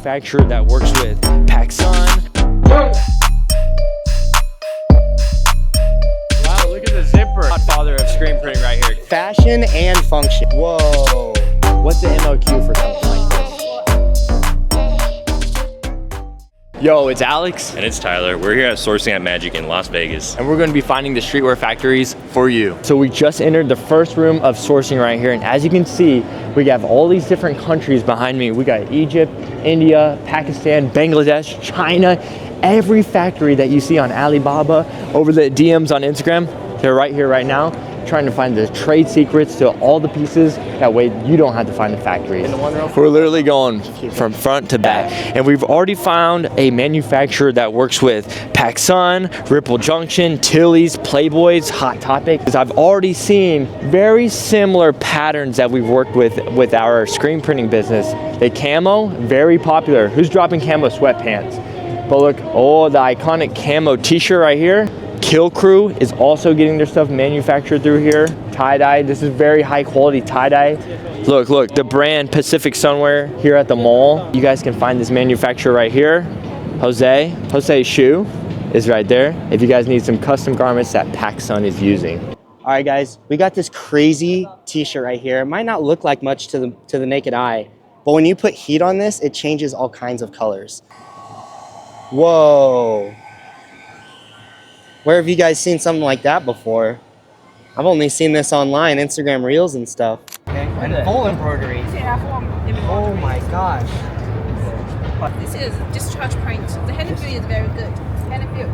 manufacturer that works with Pansun. Wow, look at the zipper. Godfather of screen printing right here. Fashion and function. Whoa. What's the MOQ for something like this? Yo, it's Alex. And it's Tyler. We're here at Sourcing at Magic in Las Vegas. And we're going to be finding the streetwear factories for you. So we just entered the first room of sourcing right here. And as you can see, we have all these different countries behind me. We got Egypt, India, Pakistan, Bangladesh, China. Every factory that you see on Alibaba, over the DMs on Instagram, they're right here right now, trying to find the trade secrets to all the pieces. That way you don't have to find the factories. We're literally going from front to back. And we've already found a manufacturer that works with Pansun, Ripple Junction, Tilly's, Playboys, Hot Topic. I've already seen very similar patterns that we've worked with our screen printing business. The camo, very popular. Who's dropping camo sweatpants? But look, oh, the iconic camo t-shirt right here. Kill Crew is also getting their stuff manufactured through here. Tie-dye, this is very high quality tie-dye. Look, the brand Pacific Sunwear here at the mall. You guys can find this manufacturer right here. Jose Shoe is right there. If you guys need some custom garments that Pansun is using. All right, guys, we got this crazy t-shirt right here. It might not look like much to the naked eye, but when you put heat on this, it changes all kinds of colors. Whoa. Where have you guys seen something like that before? I've only seen this online, Instagram Reels and stuff. Okay, and full embroidery. Oh my gosh. This is discharge print. The hand feel is very good. Hand feel.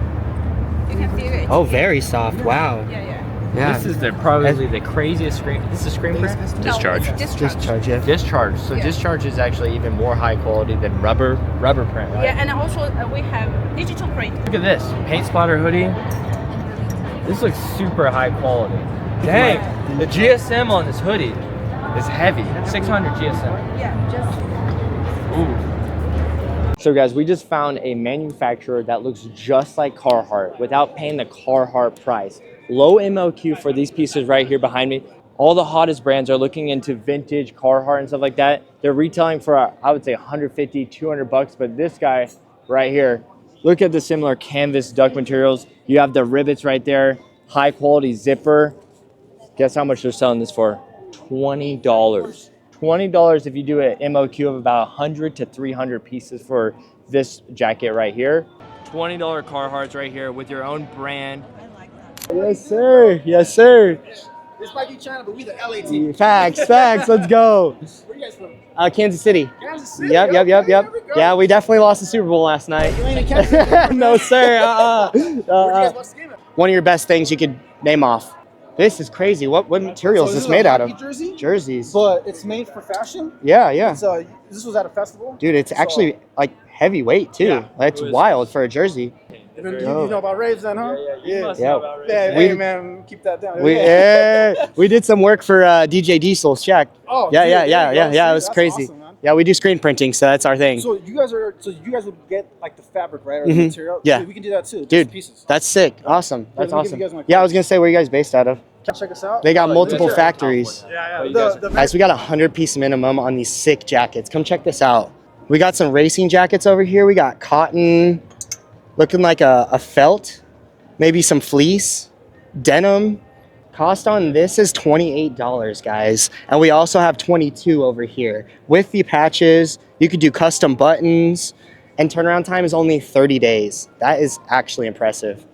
You can feel it. Oh, very soft. Wow. Yeah. This is probably the craziest screen. This is screen print? Discharge. No, it's Discharge, yeah. Discharge. So Yeah. Discharge is actually even more high quality than rubber print, right? Yeah, and also we have digital print. Look at this paint splatter hoodie. This looks super high quality. Dang, the GSM on this hoodie is heavy. 600 GSM. Yeah, just. Ooh. So guys, we just found a manufacturer that looks just like Carhartt without paying the Carhartt price. Low MOQ for these pieces right here behind me. All the hottest brands are looking into vintage Carhartt and stuff like that. They're retailing for, I would say 150, 200 bucks, but this guy right here, look at the similar canvas duck materials. You have the rivets right there, high quality zipper. Guess how much they're selling this for? $20. $20 if you do an MOQ of about 100 to 300 pieces for this jacket right here. $20 Carhartts right here with your own brand. Yes, sir. Yes, sir. This might be China, but we the LA team. Facts. Let's go. Where you guys from? Kansas City. Kansas City. Yep. There we go. Yeah, we definitely lost the Super Bowl last night. You ain't in Kansas City. No, sir. Where you guys watch the game at? One of your best things you could name off. This is crazy. What material is this made out of? Jersey? Jerseys. But it's made for fashion. Yeah. It's, this was at a festival. Dude, it's actually like heavyweight too. Yeah. That's wild for a jersey. You know about raves then, huh? Yeah. Hey, man, keep that down. We did some work for DJ Diesel's check. Oh, Yeah. dude, It was that's crazy. awesome, man. Yeah, we do screen printing, so that's our thing. So you guys would get like the fabric, right, or the material. Yeah. So we can do that too. Dude, pieces. that's sick. Awesome. That's Let me give awesome. you guys my Yeah, I was gonna say, where are you guys based out of? Check us out. They got multiple factories. Yeah. Guys, we got 100-piece minimum on these sick jackets. Come check this out. We got some racing jackets over here. We got cotton, looking like a felt, maybe some fleece, denim. Cost on this is $28, guys. And we also have 22 over here. With the patches, you could do custom buttons, and turnaround time is only 30 days. That is actually impressive.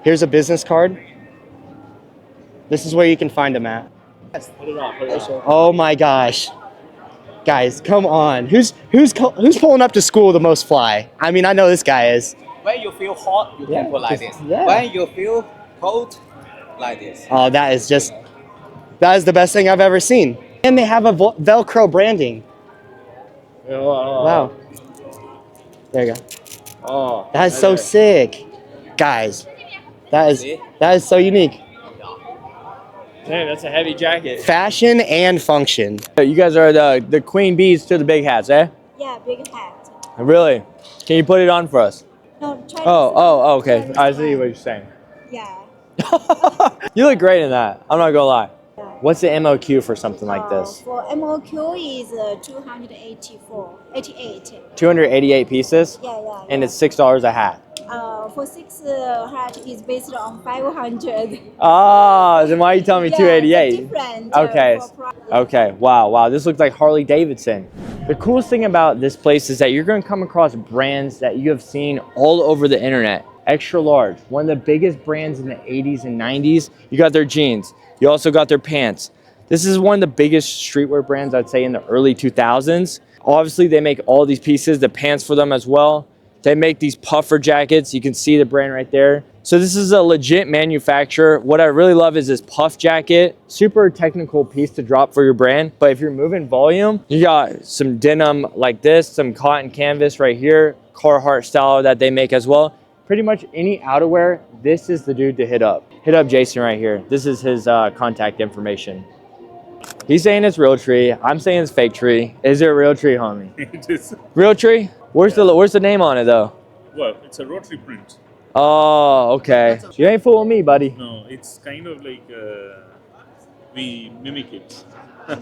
Here's a business card. This is where you can find them at. Oh my gosh. Guys, come on. Who's pulling up to school the most fly? I mean, I know this guy is. When you feel hot, you can put like this. Yeah. When you feel cold, like this. Oh, that is the best thing I've ever seen. And they have a Velcro branding. Wow. There you go. Oh, That is so sick. Guys, that is so unique. Dang, that's a heavy jacket. Fashion and function. You guys are the queen bees to the big hats, eh? Yeah, big hat. Really? Can you put it on for us? No, try Oh, okay. I see what you're saying. Yeah. You look great in that. I'm not gonna lie. What's the MOQ for something like this? For MOQ is 288. 288 pieces, Yeah. and it's $6 a hat. For 6 hat is based on 500. Ah, then why are you telling me Yeah, 288? it's different. Okay. For price. Okay, wow, this looks like Harley Davidson. The coolest thing about this place is that you're gonna come across brands that you have seen all over the internet. Extra Large, one of the biggest brands in the 80s and 90s. You got their jeans, you also got their pants. This is one of the biggest streetwear brands, I'd say, in the early 2000s. Obviously, they make all these pieces, the pants for them as well. They make these puffer jackets. You can see the brand right there. So this is a legit manufacturer. What I really love is this puff jacket. Super technical piece to drop for your brand. But if you're moving volume, you got some denim like this, some cotton canvas right here, Carhartt style that they make as well. Pretty much any outerwear, this is the dude to hit up. Hit up Jason right here. This is his contact information. He's saying it's real tree. I'm saying it's fake tree. Is it a real tree, homie? It is. Real tree? Where's the name on it though? Well, it's a rotary print. Oh, okay. You ain't fooling me, buddy. No, it's kind of like we mimic it.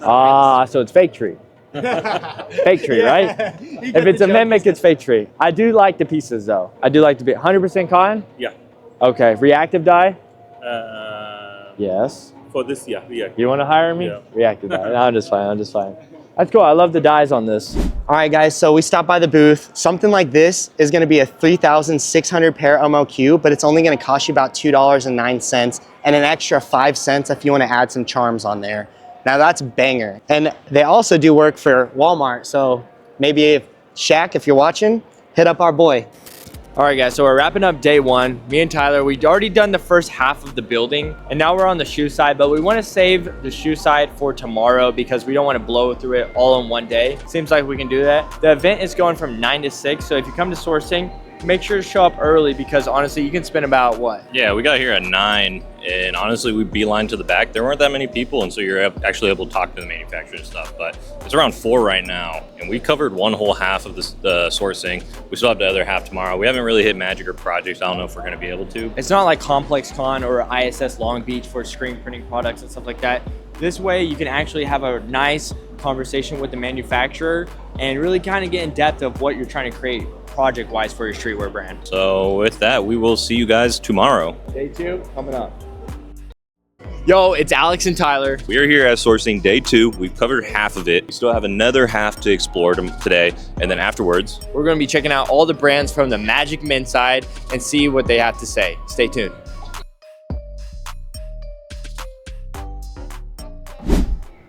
Ah, so it's fake tree. Fake tree, right? If it's a mimic, it's fake tree. I do like the pieces though. I do like the 100% cotton? Yeah. Okay. Reactive dye? Yes. For this, yeah. You want to hire me? Yeah. Reactive dye. No, I'm just fine. That's cool. I love the dyes on this. All right, guys, so we stopped by the booth. Something like this is gonna be a 3,600 pair MOQ, but it's only gonna cost you about $2.09 and an extra 5 cents if you wanna add some charms on there. Now that's banger. And they also do work for Walmart, so maybe if Shaq, if you're watching, hit up our boy. All right, guys, so we're wrapping up day one. Me and Tyler, we'd already done the first half of the building, and now we're on the shoe side, but we want to save the shoe side for tomorrow because we don't want to blow through it all in one day. Seems like we can do that. The event is going from 9 to 6, so if you come to sourcing, make sure to show up early because honestly, you can spend about what? Yeah, we got here at 9, and honestly, we beelined to the back. There weren't that many people, and so you're actually able to talk to the manufacturer and stuff, but it's around 4 right now, and we covered one whole half of the sourcing. We still have the other half tomorrow. We haven't really hit Magic or projects. I don't know if we're going to be able to. It's not like Complex Con or ISS Long Beach for screen printing products and stuff like that. This way, you can actually have a nice conversation with the manufacturer and really kind of get in depth of what you're trying to create project-wise for your streetwear brand. So with that, we will see you guys tomorrow. Day 2 coming up. Yo, it's Alex and Tyler. We are here at sourcing day 2. We've covered half of it. We still have another half to explore today, and then afterwards, We're going to be checking out all the brands from the Magic Men side and see what they have to say. Stay tuned.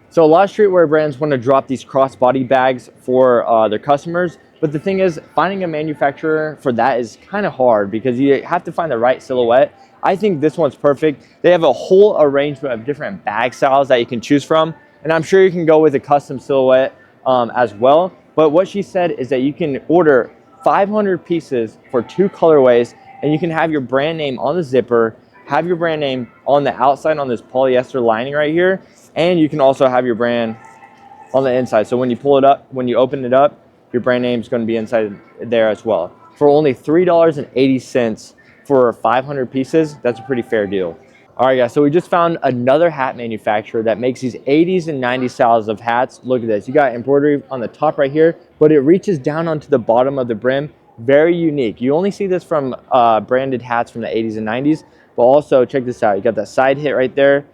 So a lot of streetwear brands want to drop these crossbody bags for their customers, but the thing is, finding a manufacturer for that is kind of hard because you have to find the right silhouette. I think this one's perfect. They have a whole arrangement of different bag styles that you can choose from, and I'm sure you can go with a custom silhouette as well. But what she said is that you can order 500 pieces for 2 colorways, and you can have your brand name on the zipper, have your brand name on the outside on this polyester lining right here, and you can also have your brand on the inside. So when you pull it up, when you open it up, your brand name is going to be inside there as well. For only $3.80 for 500 pieces, that's a pretty fair deal. All right, guys, so we just found another hat manufacturer that makes these 80s and 90s styles of hats. Look at this. You got embroidery on the top right here, but it reaches down onto the bottom of the brim. Very unique. You only see this from branded hats from the 80s and 90s, but also check this out. You got that side hit right there,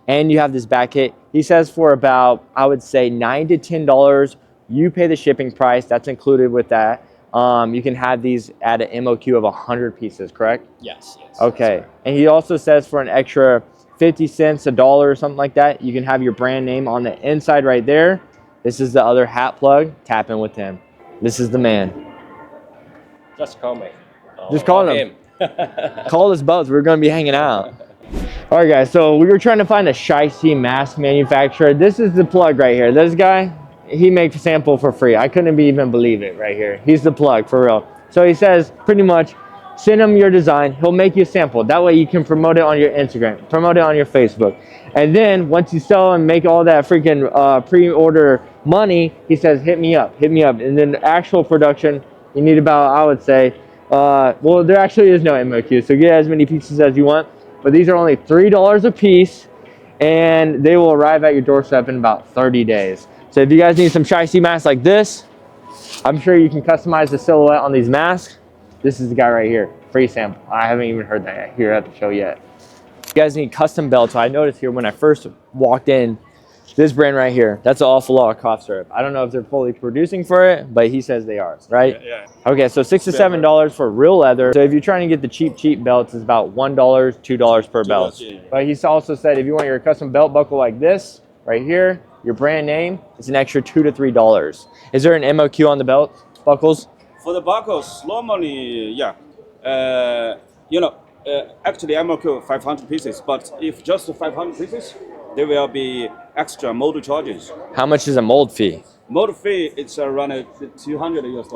and you have this back hit. He says for about, I would say $9 to $10, you pay the shipping price. That's included with that. You can have these at an MOQ of 100 pieces, correct? yes. Okay. And he also says for an extra 50 cents, $1 or something like that, you can have your brand name on the inside right there. This is the other hat plug. Tap in with him. This is the man. Just call me. Just call him. Call us both. We're going to be hanging out. All right, guys. So we were trying to find a Shengshi mask manufacturer. This is the plug right here. This guy, he makes a sample for free. I couldn't even believe it right here. He's the plug for real. So he says pretty much send him your design. He'll make you a sample. That way you can promote it on your Instagram, promote it on your Facebook. And then once you sell and make all that freaking pre-order money, he says, hit me up. And then the actual production, you need about, I would say, well, there actually is no MOQ. So get as many pieces as you want. But these are only $3 a piece. and they will arrive at your doorstep in about 30 days. So if you guys need some Shengshi masks like this, I'm sure you can customize the silhouette on these masks. This is the guy right here, free sample. I haven't even heard that here at the show yet. You guys need custom belts. So I noticed here when I first walked in, this brand right here, that's an awful lot of cough syrup. I don't know if they're fully producing for it, but he says they are, right? Yeah. Okay, so $6 to $7 for real leather. So if you're trying to get the cheap belts, it's about $1, $2 per belt. yeah. But he's also said if you want your custom belt buckle like this, right here, your brand name, it's an extra $2 to $3. Is there an MOQ on the belt buckles? For the buckles, normally, yeah. Actually MOQ 500 pieces, but if just 500 pieces, there will be extra mold charges. How much is a mold fee? Mold fee, it's around $200 US.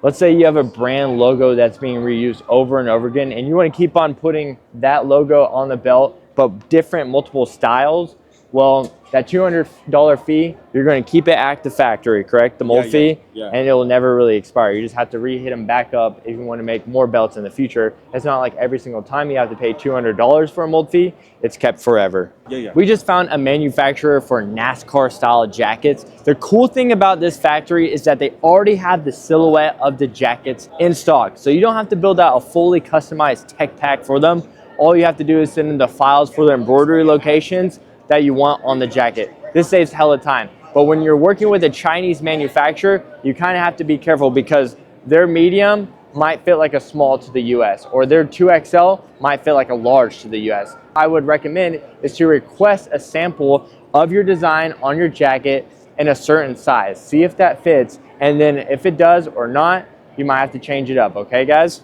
Let's say you have a brand logo that's being reused over and over again, and you want to keep on putting that logo on the belt, but different multiple styles. Well, that $200 fee, you're going to keep it at the factory, correct? The mold fee, yeah. and it will never really expire. You just have to re-hit them back up if you want to make more belts in the future. It's not like every single time you have to pay $200 for a mold fee. It's kept forever. Yeah. We just found a manufacturer for NASCAR style jackets. The cool thing about this factory is that they already have the silhouette of the jackets in stock. So you don't have to build out a fully customized tech pack for them. All you have to do is send them the files for their embroidery locations that you want on the jacket. This saves hella time. But when you're working with a Chinese manufacturer, you kind of have to be careful because their medium might fit like a small to the US, or their 2XL might fit like a large to the US. I would recommend is to request a sample of your design on your jacket in a certain size. See if that fits, and then if it does or not, you might have to change it up, okay guys?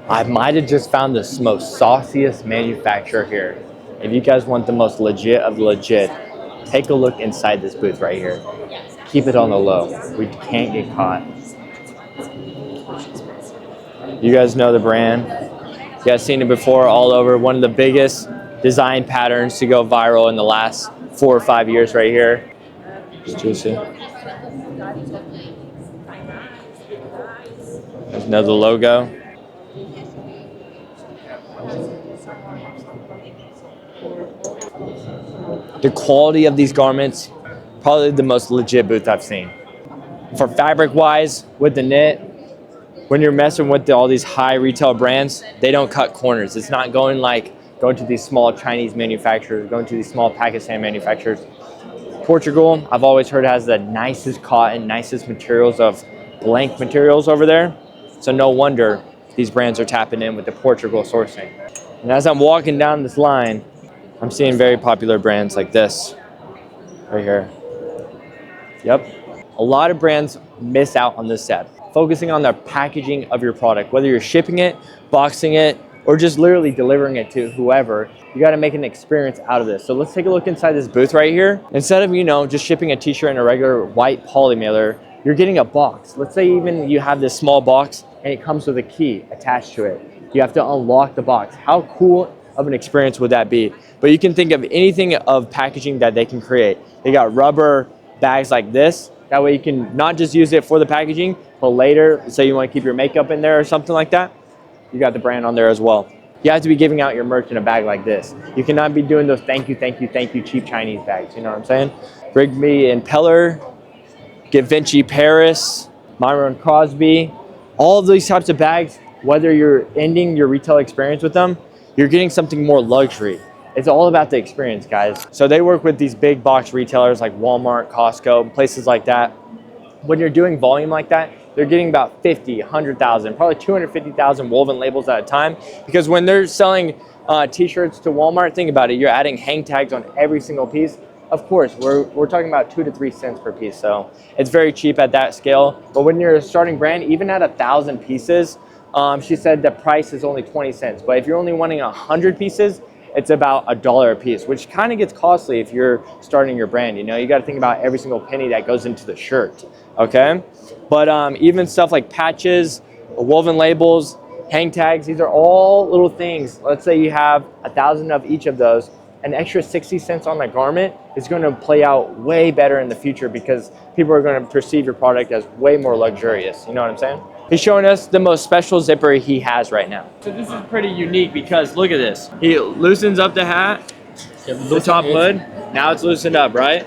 I might have just found the most sauciest manufacturer here. If you guys want the most legit of legit, take a look inside this booth right here. Keep it on the low. We can't get caught. You guys know the brand. You guys seen it before all over. One of the biggest design patterns to go viral in the last 4 or 5 years right here. It's juicy. There's another logo. The quality of these garments, probably the most legit booth I've seen. For fabric wise, with the knit, when you're messing with all these high retail brands, they don't cut corners. It's not going to these small Chinese manufacturers, going to these small Pakistan manufacturers. Portugal, I've always heard has the nicest cotton, nicest materials of blank materials over there. So no wonder these brands are tapping in with the Portugal sourcing. And as I'm walking down this line, I'm seeing very popular brands like this, right here. Yep. A lot of brands miss out on this step, focusing on the packaging of your product. Whether you're shipping it, boxing it, or just literally delivering it to whoever, you gotta make an experience out of this. So let's take a look inside this booth right here. Instead of, just shipping a t-shirt in a regular white poly mailer, you're getting a box. Let's say even you have this small box and it comes with a key attached to it. You have to unlock the box. How cool of an experience would that be? But you can think of anything of packaging that they can create. They got rubber bags like this. That way you can not just use it for the packaging, but later, say you want to keep your makeup in there or something like that, you got the brand on there as well. You have to be giving out your merch in a bag like this. You cannot be doing those thank you cheap Chinese bags, you know what I'm saying? Rigby and Peller, Genfont Paris, Myron Crosby, all of these types of bags, whether you're ending your retail experience with them, you're getting something more luxury. It's all about the experience, guys. So they work with these big box retailers like Walmart, Costco, places like that. When you're doing volume like that, they're getting about 50, 100,000, probably 250,000 woven labels at a time. Because when they're selling t-shirts to Walmart, think about it, you're adding hang tags on every single piece. Of course, we're talking about 2 to 3 cents per piece. So it's very cheap at that scale. But when you're a starting brand, even at 1,000 pieces, she said the price is only 20 cents. But if you're only wanting 100 pieces, it's about $1 a piece, which kind of gets costly if you're starting your brand. You got to think about every single penny that goes into the shirt, okay? But even stuff like patches, woven labels, hang tags, these are all little things. Let's say you have 1,000 of each of those. An extra 60 cents on the garment is going to play out way better in the future because people are going to perceive your product as way more luxurious. You know what I'm saying? He's showing us the most special zipper he has right now. So this is pretty unique because look at this. He loosens up the hat The top hood, now it's loosened up, right?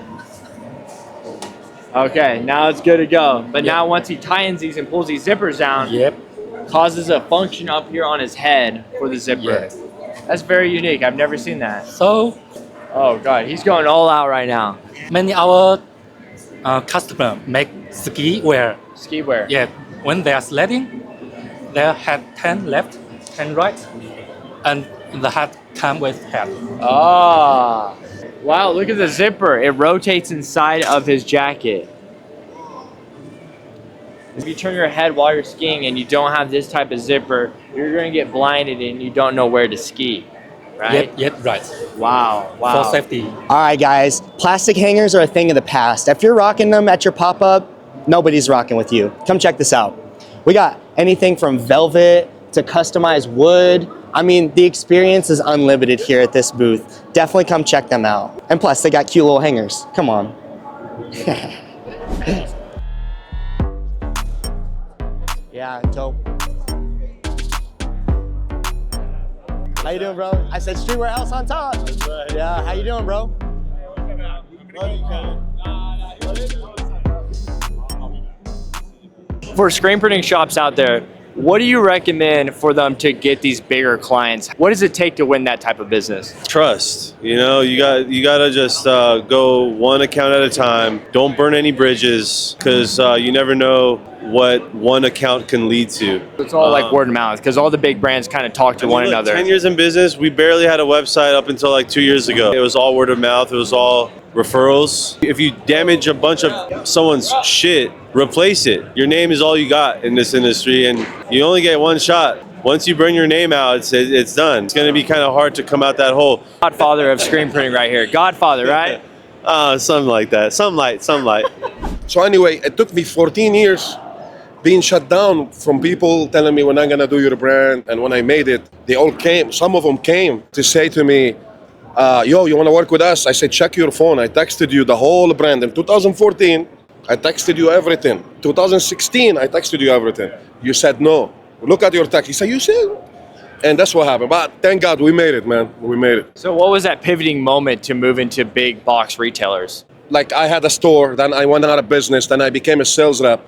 Okay, now it's good to go. But now once he tightens these and pulls these zippers down, causes a function up here on his head for the zipper. That's very unique. I've never seen that. So, oh God, he's going all out right now. many our customer make ski wear. Ski wear. Yeah, when they are sledding, they have 10 left, 10 right, and the hat come with hat. Ah, wow, look at the zipper. It rotates inside of his jacket. If you turn your head while you're skiing and you don't have this type of zipper, you're gonna get blinded and you don't know where to ski, right? Yep, right. Wow, wow. For safety. All right, guys, plastic hangers are a thing of the past. If you're rocking them at your pop-up, nobody's rocking with you. Come check this out. We got anything from velvet to customized wood. I mean, the experience is unlimited here at this booth. Definitely come check them out. And plus, they got cute little hangers. Come on. Yeah, dope. How you doing, bro? I said Streetwearhouse on top. Right. Yeah, how you doing, bro? For screen printing shops out there, what do you recommend for them to get these bigger clients? What does it take to win that type of business? Trust. You know, you gotta just go one account at a time. Don't burn any bridges, because you never know what one account can lead to. It's all like word of mouth, because all the big brands kind of talk to one another. 10 years in business, we barely had a website up until like 2 years ago. It was all word of mouth. It was all referrals. If you damage a bunch of someone's shit, replace it. Your name is all you got in this industry, and you only get one shot. Once you burn your name out, it's done. It's going to be kind of hard to come out that hole. Godfather of screen printing right here. Godfather, right? Something like that. Some light. So anyway, it took me 14 years being shut down from people telling me we're not going to do your brand. And when I made it, they all came. Some of them came to say to me, yo, you want to work with us? I said, check your phone. I texted you the whole brand. In 2014, I texted you everything. 2016, I texted you everything. You said no. Look at your text. He said, you said? And that's what happened. But thank God we made it, man. We made it. So what was that pivoting moment to move into big box retailers? Like I had a store, then I went out of business, then I became a sales rep.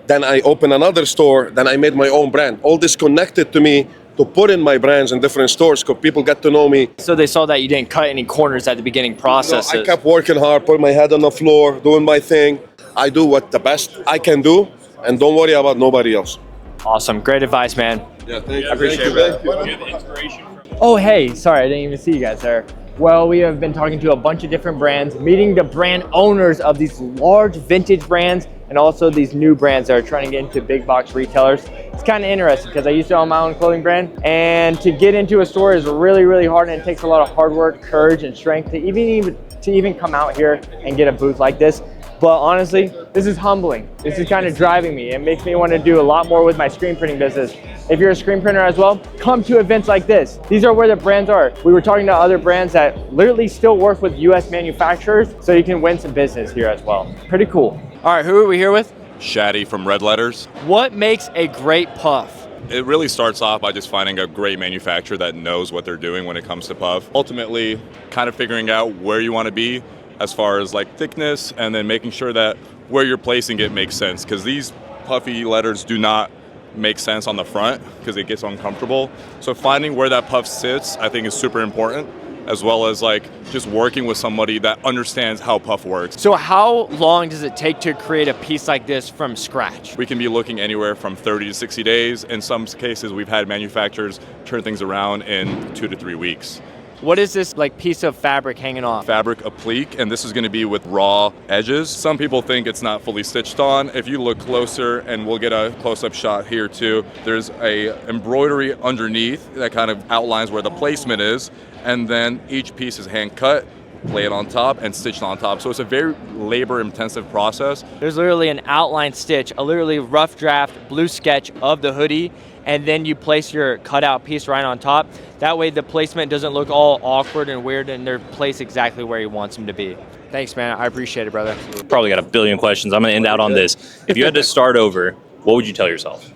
Then I opened another store, then I made my own brand. All this connected to me to put in my brands in different stores because people get to know me. So they saw that you didn't cut any corners at the beginning processes. No, I kept working hard, put my head on the floor, doing my thing. I do what the best I can do, and don't worry about nobody else. Awesome, great advice, man. Yeah, thank you. I appreciate it. Oh, hey, sorry, I didn't even see you guys there. Well, we have been talking to a bunch of different brands, meeting the brand owners of these large vintage brands and also these new brands that are trying to get into big box retailers. It's kind of interesting because I used to own my own clothing brand, and to get into a store is really, really hard, and it takes a lot of hard work, courage, and strength to even come out here and get a booth like this. But honestly, this is humbling. This is kind of driving me. It makes me want to do a lot more with my screen printing business. If you're a screen printer as well, come to events like this. These are where the brands are. We were talking to other brands that literally still work with US manufacturers, so you can win some business here as well. Pretty cool. All right, who are we here with? Shaddy from Red Letters. What makes a great puff? It really starts off by just finding a great manufacturer that knows what they're doing when it comes to puff. Ultimately, kind of figuring out where you want to be as far as like thickness, and then making sure that where you're placing it makes sense, because these puffy letters do not make sense on the front because it gets uncomfortable. So finding where that puff sits, I think, is super important, as well as like just working with somebody that understands how puff works. So how long does it take to create a piece like this from scratch? We can be looking anywhere from 30 to 60 days. In some cases, we've had manufacturers turn things around in 2 to 3 weeks. What is this like piece of fabric hanging off? Fabric applique, and this is going to be with raw edges. Some people think it's not fully stitched on. If you look closer, and we'll get a close-up shot here too, there's a embroidery underneath that kind of outlines where the placement is, and then each piece is hand cut, laid on top, and stitched on top. So it's a very labor-intensive process. There's literally an outline stitch, a literally rough draft blue sketch of the hoodie, and then you place your cutout piece right on top. That way the placement doesn't look all awkward and weird, and they're placed exactly where he wants them to be. Thanks, man. I appreciate it, brother. Probably got a billion questions. I'm going to end out on this. If you had to start over, what would you tell yourself?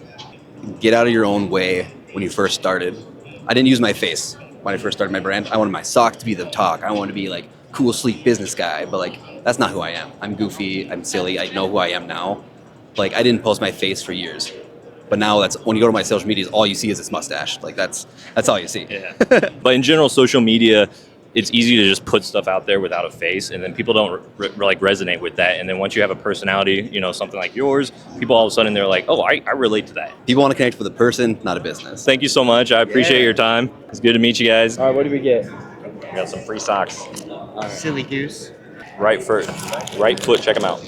Get out of your own way when you first started. I didn't use my face. when I first started my brand. I wanted my sock to be the talk. I wanted to be like cool, sleek business guy, but like that's not who I am. I'm goofy, I'm silly, I know who I am now. Like I didn't post my face for years. But now that's when you go to my social media, all you see is this mustache. Like that's all you see. Yeah. But in general, social media, it's easy to just put stuff out there without a face, and then people don't like resonate with that. And then once you have a personality, you know, something like yours, people all of a sudden they're like, oh, I relate to that. People want to connect with a person, not a business. Thank you so much. I appreciate your time. It's good to meet you guys. All right, what do we get? We got some free socks. Silly goose. Right foot, check them out.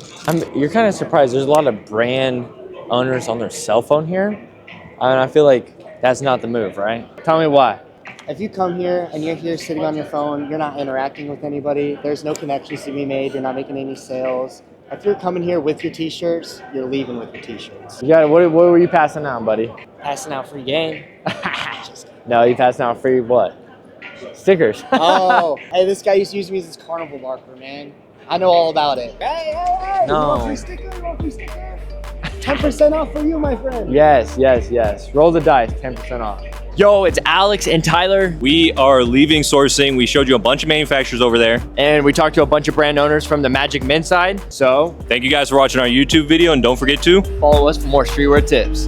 You're kind of surprised. There's a lot of brand owners on their cell phone here. And I feel like that's not the move, right? Tell me why. If you come here and you're here sitting on your phone, you're not interacting with anybody, there's no connections to be made, you're not making any sales. If you're coming here with your t-shirts, you're leaving with your t-shirts. Yeah, what were you passing out, buddy? Passing out free game. No, you passing out free what? Stickers. Oh, hey, this guy used to use me as his carnival marker, man. I know all about it. Hey, No. you want free sticker? 10% off for you, my friend. Yes. Roll the dice, 10% off. Yo, it's Alex and Tyler. We are leaving sourcing. We showed you a bunch of manufacturers over there. And we talked to a bunch of brand owners from the Magic Men side. So, thank you guys for watching our YouTube video, and don't forget to follow us for more streetwear tips.